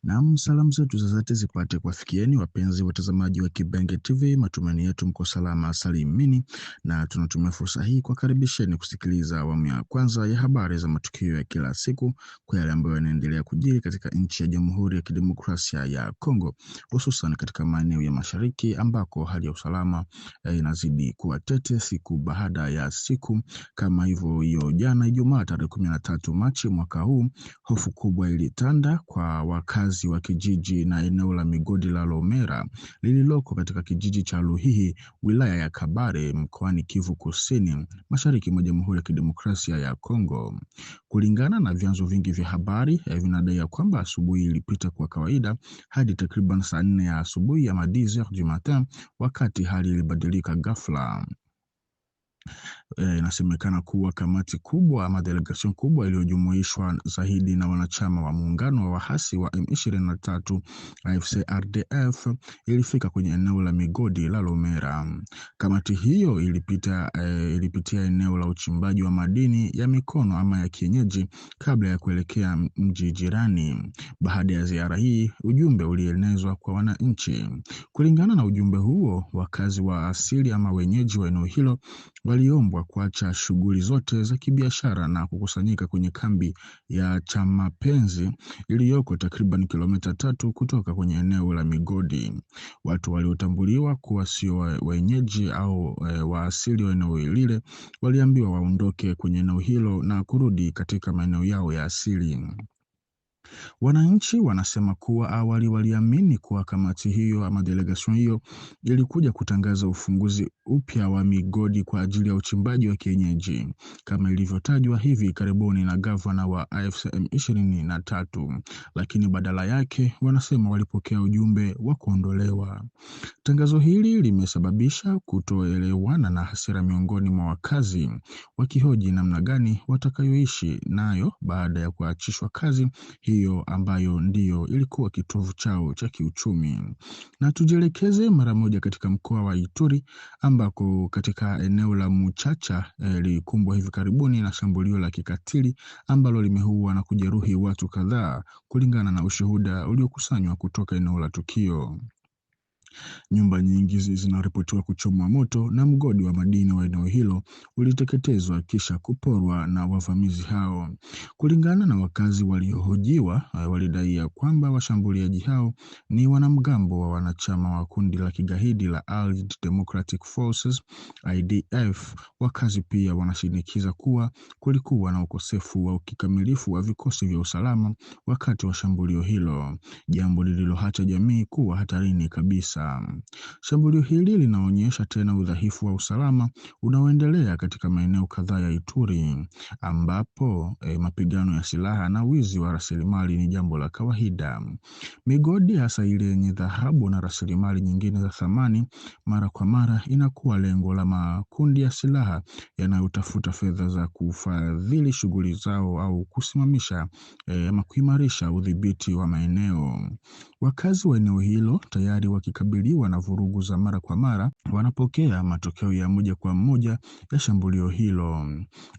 Naam, salamu zetu za dhati zipate kuwafikieni wapenzi watazamaji wa Kibenge TV. Matumaini yetu mko salama salimini, na tunatumia fursa hii kuwakaribisheni kusikiliza awamu ya kwanza ya habari za matukio ya kila siku kwa yale ambayo yanaendelea kujiri katika nchi ya Jamhuri ya Kidemokrasia ya Kongo, hususan katika maeneo ya mashariki ambako hali ya usalama inazidi kuwa tete siku baada ya siku. Kama hivyo hiyo jana Ijumaa tarehe 13 Machi mwaka huu, hofu kubwa ilitanda kwa wakazi wa kijiji na eneo la migodi la Lomera lililoko katika kijiji cha Luhihi, wilaya ya Kabare, mkoani Kivu Kusini, mashariki mwa Jamhuri ya Kidemokrasia ya Kongo. Kulingana na vyanzo vingi vya habari, vinadai kwamba asubuhi ilipita kwa kawaida hadi takriban saa 4 ya asubuhi ama 10h du matin, wakati hali ilibadilika ghafla. Inasemekana kuwa kamati kubwa ama delegation kubwa iliyojumuishwa zaidi na wanachama wa muungano wa wahasi wa M23 AFC RDF ilifika kwenye eneo la migodi la Lomera. Kamati hiyo ilipitia eneo la uchimbaji wa madini ya mikono ama ya kienyeji kabla ya kuelekea mji jirani. Baada ya ziara hii, ujumbe ulienezwa kwa wananchi. Kulingana na ujumbe huo, wakazi wa asili ama wenyeji wa eneo hilo waliombwa kuacha shughuli zote za kibiashara na kukusanyika kwenye kambi ya Chamapenzi iliyoko takriban kilomita 3 kutoka kwenye eneo la migodi. Watu waliotambuliwa kuwa sio wenyeji au waasili wa eneo lile waliambiwa waondoke kwenye eneo hilo na kurudi katika maeneo yao ya asili. Wananchi wanasema kuwa awali waliamini kuwa kamati hiyo ama delegation hiyo ilikuja kutangaza ufunguzi upya wa migodi kwa ajili ya uchimbaji wa kienyeji kama ilivyotajwa hivi karibuni na gavana wa AFC M23, lakini badala yake wanasema walipokea ujumbe wa kuondolewa. Tangazo hili limesababisha kutoelewana na hasira miongoni mwa wakazi, wakihoji namna gani watakayoishi nayo baada ya kuachishwa kazi hiyo ambayo ndiyo ilikuwa kitovu chao cha kiuchumi. Na tujielekeze mara moja katika mkoa wa Ituri ambako katika eneo la Muchacha lilikumbwa hivi karibuni na shambulio la kikatili ambalo limeua na kujeruhi watu kadhaa, kulingana na ushuhuda uliokusanywa kutoka eneo la tukio. Nyumba nyingi zinaripotiwa kuchomwa moto na mgodi wa madini wa eneo hilo uliteketezwa kisha kuporwa na wavamizi hao. Kulingana na wakazi waliohojiwa, walidai kwamba washambuliaji hao ni wanamgambo wa wanachama wa kundi la kigaidi la Allied Democratic Forces IDF. Wakazi pia wanashinikiza kuwa kulikuwa na ukosefu wa kikamilifu wa vikosi vya usalama wakati wa shambulio hilo, jambo lililoacha jamii kuwa hatarini kabisa. Shambulio hili linaonyesha tena udhaifu wa usalama unaoendelea katika maeneo kadhaa ya Ituri ambapo mapigano ya silaha na wizi wa rasilimali ni jambo la kawaida. Migodi hasa ile yenye dhahabu na rasilimali nyingine za thamani mara kwa mara inakuwa lengo la makundi ya silaha yanayotafuta fedha za kufadhili shughuli zao au kusimamisha ama kuimarisha udhibiti wa maeneo. Wakazi wa eneo hilo tayari wakikabiliwa na vurugu za mara kwa mara wanapokea matokeo ya moja kwa moja ya shambulio hilo: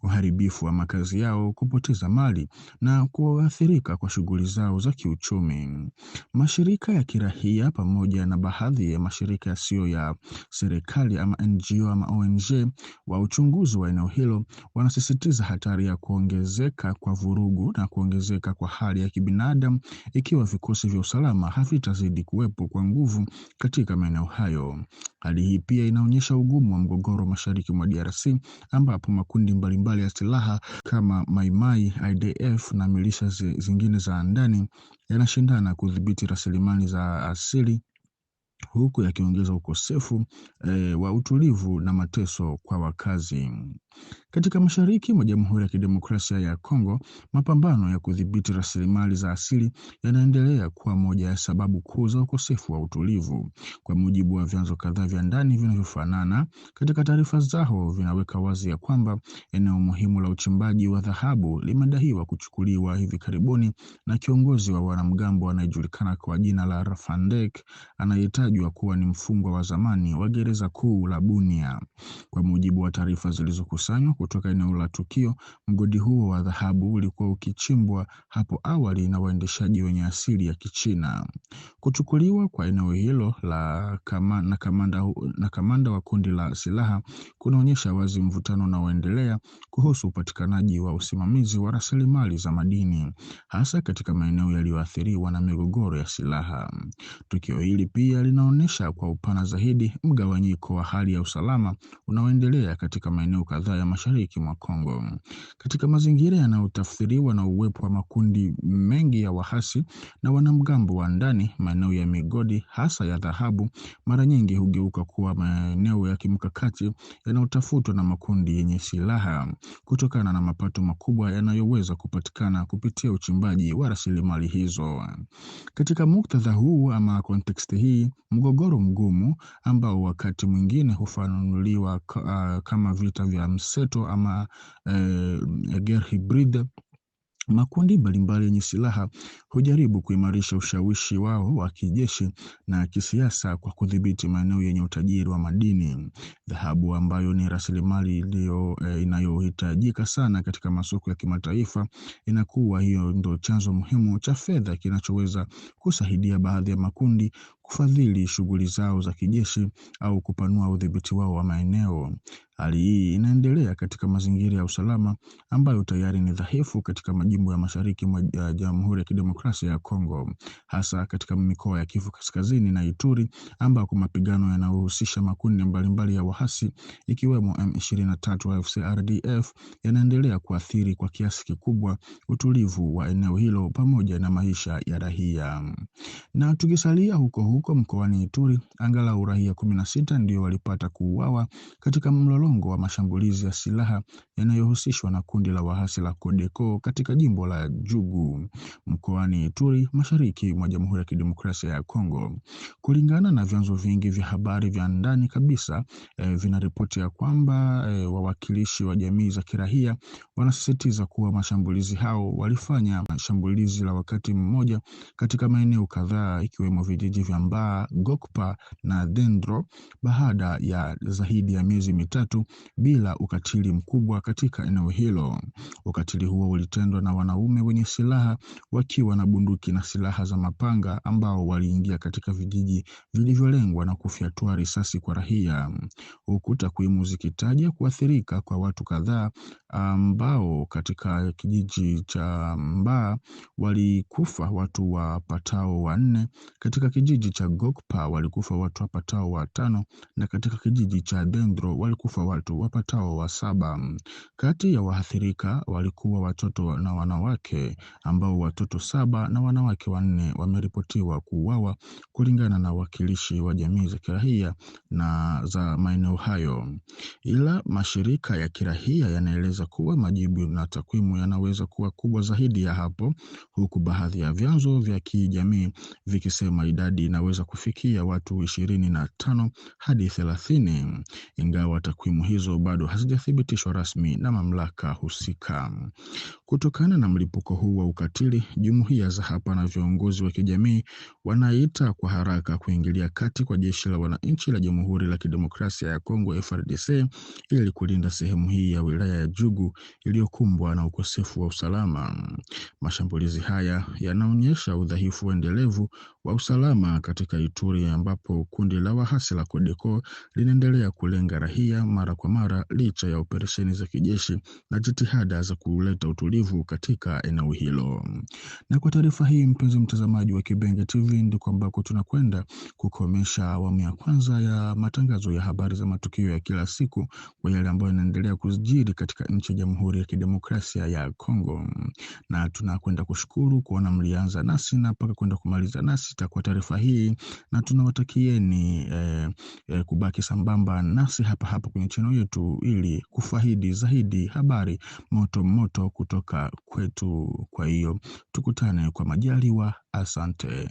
uharibifu wa makazi yao, kupoteza mali na kuathirika kwa shughuli zao za kiuchumi. Mashirika ya kiraia pamoja na baadhi ya mashirika yasiyo ya serikali ama NGO ama ONG wa uchunguzi wa eneo hilo wanasisitiza hatari ya kuongezeka kwa vurugu na kuongezeka kwa hali ya kibinadamu ikiwa vikosi vya usalama havitazidi kuwepo kwa nguvu katika maeneo hayo. Hali hii pia inaonyesha ugumu wa mgogoro mashariki mwa DRC ambapo makundi mbalimbali ya silaha kama Mai Mai, IDF na milisha zingine za ndani yanashindana kudhibiti rasilimali za asili, huku yakiongeza ukosefu wa utulivu na mateso kwa wakazi. Katika mashariki mwa Jamhuri ya Kidemokrasia ya Kongo, mapambano ya kudhibiti rasilimali za asili yanaendelea kuwa moja ya sababu kuu za ukosefu wa utulivu. Kwa mujibu wa vyanzo kadhaa vya ndani vinavyofanana, katika taarifa zao vinaweka wazi ya kwamba eneo muhimu la uchimbaji wa dhahabu limedaiwa kuchukuliwa hivi karibuni na kiongozi wa wanamgambo anayejulikana kwa jina la Rafandek, anayetajwa kuwa ni mfungwa wa zamani wa gereza kuu la Bunia. Kwa mujibu wa taarifa zilizokusanywa yalikusanywa kutoka eneo la tukio. Mgodi huo wa dhahabu ulikuwa ukichimbwa hapo awali na waendeshaji wenye asili ya Kichina. Kuchukuliwa kwa eneo hilo na kamanda wa kundi la silaha kunaonyesha wazi mvutano unaoendelea kuhusu upatikanaji wa usimamizi wa rasilimali za madini, hasa katika maeneo yaliyoathiriwa na migogoro ya silaha. Tukio hili pia linaonyesha kwa upana zaidi mgawanyiko wa hali ya usalama unaoendelea katika maeneo kadhaa ya mashariki mwa Kongo. Katika mazingira yanayotafsiriwa na uwepo wa makundi mengi ya wahasi na wanamgambo wa ndani, maeneo ya migodi hasa ya dhahabu mara nyingi hugeuka kuwa maeneo ya kimkakati yanayotafutwa na makundi yenye silaha kutokana na mapato makubwa yanayoweza kupatikana kupitia uchimbaji wa rasilimali hizo. Katika muktadha huu ama konteksti hii, mgogoro mgumu ambao wakati mwingine hufanuliwa kama vita vya mseto ama guerre hybride, makundi mbalimbali yenye silaha hujaribu kuimarisha ushawishi wao wa kijeshi na kisiasa kwa kudhibiti maeneo yenye utajiri wa madini. Dhahabu ambayo ni rasilimali inayohitajika sana katika masoko ya kimataifa, inakuwa hiyo ndio chanzo muhimu cha fedha kinachoweza kusaidia baadhi ya makundi kufadhili shughuli zao za kijeshi au kupanua udhibiti wao wa maeneo. Hali hii inaendelea katika mazingira ya usalama ambayo tayari ni dhaifu katika majimbo ya mashariki mwa Jamhuri ya Kidemokrasia ya Kongo, hasa katika mikoa ya Kivu Kaskazini na Ituri ambako mapigano yanayohusisha makundi mbalimbali ya wahasi ikiwemo M23 AFC RDF yanaendelea kuathiri kwa kiasi kikubwa utulivu wa eneo hilo pamoja na maisha ya raia. Na tukisalia huko mkoani Ituri, angalau raia 16 ndio walipata kuuawa katika mlolongo wa mashambulizi ya silaha yanayohusishwa na kundi la wahasi la Codeco katika jimbo la Jugu mkoani Ituri, mashariki mwa Jamhuri ya Kidemokrasia ya Kongo. Kulingana na vyanzo vingi vya habari vya ndani kabisa, vinaripoti ya kwamba wawakilishi wa jamii za kiraia wanasisitiza kuwa mashambulizi hao walifanya mashambulizi la wakati mmoja katika maeneo kadhaa ikiwemo vijiji vya Mbaa, Gokpa na Dendro baada ya zaidi ya miezi mitatu bila ukatili mkubwa katika eneo hilo. Ukatili huo ulitendwa na wanaume wenye silaha wakiwa na bunduki na silaha za mapanga ambao waliingia katika vijiji vilivyolengwa na kufyatua risasi kwa raia, huku takwimu zikitaja kuathirika kwa watu kadhaa ambao katika kijiji cha Mbaa walikufa watu wapatao 4, katika kijiji cha Gokpa walikufa watu wapatao 5 na katika kijiji cha Dendro walikufa watu wapatao 7. Kati ya waathirika walikuwa watoto na wanawake ambao watoto 7 na wanawake 4 wameripotiwa kuuawa kulingana na wakilishi wa jamii za kiraia na za maeneo hayo. Ila mashirika ya kiraia yanaeleza kuwa majibu na takwimu yanaweza kuwa kubwa zaidi ya hapo, huku baadhi ya vyanzo vya kijamii vikisema idadi inaweza kufikia watu 25 hadi 30, ingawa takwimu hizo bado hazijathibitishwa rasmi na mamlaka husika. Kutokana na mlipuko huu wa ukatili, jumuiya za hapa na viongozi wa kijamii wanaita kwa haraka kuingilia kati kwa jeshi la wananchi la Jamhuri ya Kidemokrasia ya Kongo FARDC ili kulinda sehemu hii ya wilaya ya Jugu iliyokumbwa na ukosefu wa usalama. Mashambulizi haya yanaonyesha udhaifu endelevu wa usalama katika Ituri ambapo kundi la wahasi la Codeco linaendelea kulenga raia mara kwa mara licha ya operesheni za kijeshi na jitihada za kuleta utulivu katika eneo hilo. Na kwa taarifa hii, mpenzi mtazamaji wa Kibenge TV, ndiko ambako tunakwenda kukomesha awamu ya kwanza ya matangazo ya habari za matukio ya kila siku kwa yale ambayo yanaendelea kujiri katika nchi ya Jamhuri ya Kidemokrasia ya Kongo. Na tunakwenda kushukuru kuona mlianza nasi na mpaka kwenda kumaliza nasi kwa taarifa hii, na tunawatakieni kubaki sambamba nasi hapa kwenye channel yetu ili kufaidi zaidi habari moto kutoka kwetu. Kwa hiyo tukutane kwa majaliwa. Asante.